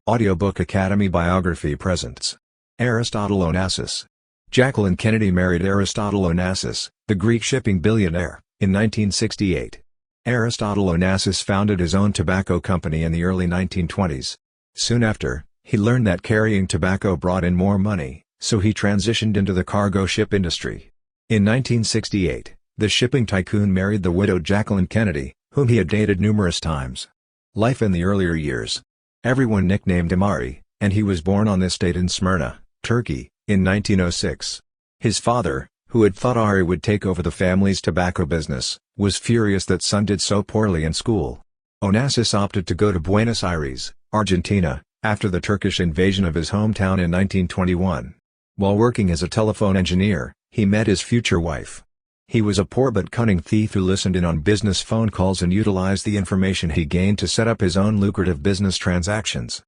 Audiobook Academy Biography presents Aristotle Onassis. Jacqueline Kennedy married Aristotle Onassis, the Greek shipping billionaire, in 1968. Aristotle Onassis founded his own tobacco company in the early 1920s. Soon after, he learned that carrying tobacco brought in more money, so he transitioned into the cargo ship industry. In 1968, the shipping tycoon married the widowed Jacqueline Kennedy, whom he had dated numerous times. Life in the earlier years. Everyone nicknamed him Ari, and he was born on this date in Smyrna, Turkey, in 1906. His father, who had thought Ari would take over the family's tobacco business, was furious that son did so poorly in school. Onassis opted to go to Buenos Aires, Argentina, after the Turkish invasion of his hometown in 1921. While working as a telephone engineer, he met his future wife. He was a poor but cunning thief who listened in on business phone calls and utilized the information he gained to set up his own lucrative business transactions.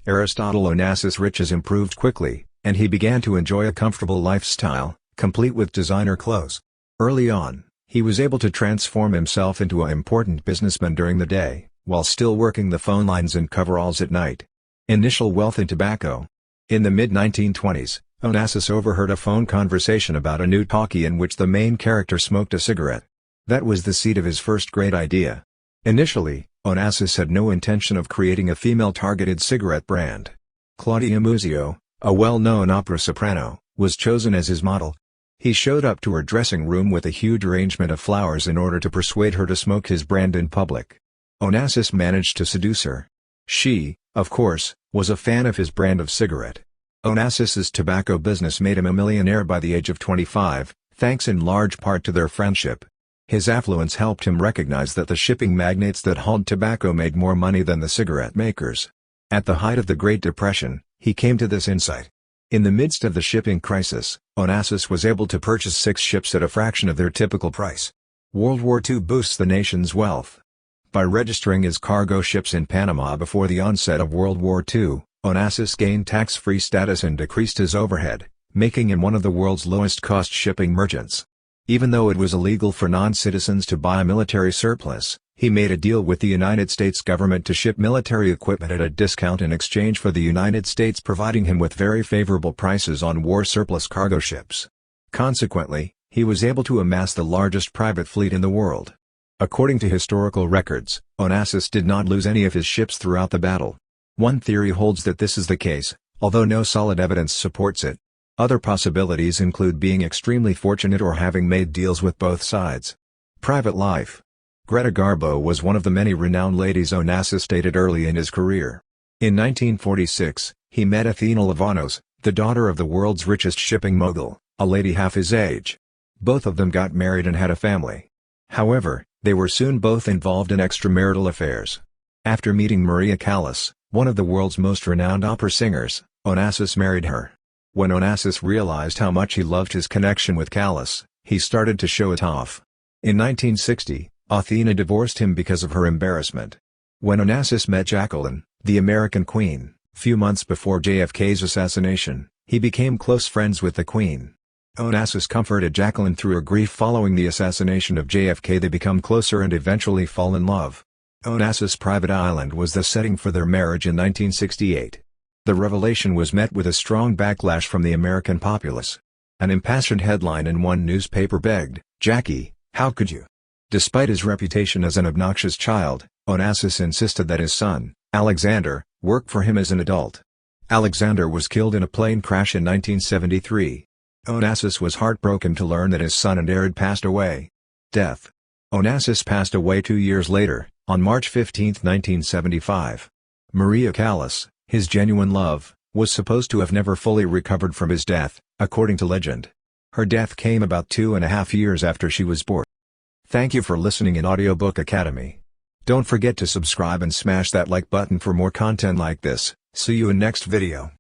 Aristotle Onassis' riches improved quickly, and he began to enjoy a comfortable lifestyle, complete with designer clothes. Early on, he was able to transform himself into an important businessman during the day, while still working the phone lines and coveralls at night. Initial wealth in tobacco. In the mid-1920s, Onassis overheard a phone conversation about a new talkie in which the main character smoked a cigarette. That was the seed of his first great idea. Initially, Onassis had no intention of creating a female-targeted cigarette brand. Claudia Muzio, a well-known opera soprano, was chosen as his model. He showed up to her dressing room with a huge arrangement of flowers in order to persuade her to smoke his brand in public. Onassis managed to seduce her. She, of course, was a fan of his brand of cigarette. Onassis's tobacco business made him a millionaire by the age of 25, thanks in large part to their friendship. His affluence helped him recognize that the shipping magnates that hauled tobacco made more money than the cigarette makers. At the height of the Great Depression, he came to this insight. In the midst of the shipping crisis, Onassis was able to purchase 6 ships at a fraction of their typical price. World War II boosts the nation's wealth. By registering his cargo ships in Panama before the onset of World War II, Onassis gained tax-free status and decreased his overhead, making him one of the world's lowest-cost shipping merchants. Even though it was illegal for non-citizens to buy a military surplus, he made a deal with the United States government to ship military equipment at a discount in exchange for the United States providing him with very favorable prices on war surplus cargo ships. Consequently, he was able to amass the largest private fleet in the world. According to historical records, Onassis did not lose any of his ships throughout the battle. One theory holds that this is the case, although no solid evidence supports it. Other possibilities include being extremely fortunate or having made deals with both sides. Private life. Greta Garbo was one of the many renowned ladies Onassis dated early in his career. In 1946, he met Athena Lavanos, the daughter of the world's richest shipping mogul, a lady half his age. Both of them got married and had a family. However, they were soon both involved in extramarital affairs. After meeting Maria Callas, one of the world's most renowned opera singers, Onassis married her. When Onassis realized how much he loved his connection with Callas, he started to show it off. In 1960, Athena divorced him because of her embarrassment. When Onassis met Jacqueline, the American Queen, few months before JFK's assassination, he became close friends with the Queen. Onassis comforted Jacqueline through her grief following the assassination of JFK. They become closer and eventually fall in love. Onassis' private island was the setting for their marriage in 1968. The revelation was met with a strong backlash from the American populace. An impassioned headline in one newspaper begged, "Jackie, how could you?" Despite his reputation as an obnoxious child, Onassis insisted that his son, Alexander, work for him as an adult. Alexander was killed in a plane crash in 1973. Onassis was heartbroken to learn that his son and heir had passed away. Death. Onassis passed away 2 years later, on March 15, 1975. Maria Callas, his genuine love, was supposed to have never fully recovered from his death, according to legend. Her death came about 2.5 years after she was born. Thank you for listening in Audiobook Academy. Don't forget to subscribe and smash that like button for more content like this. See you in next video.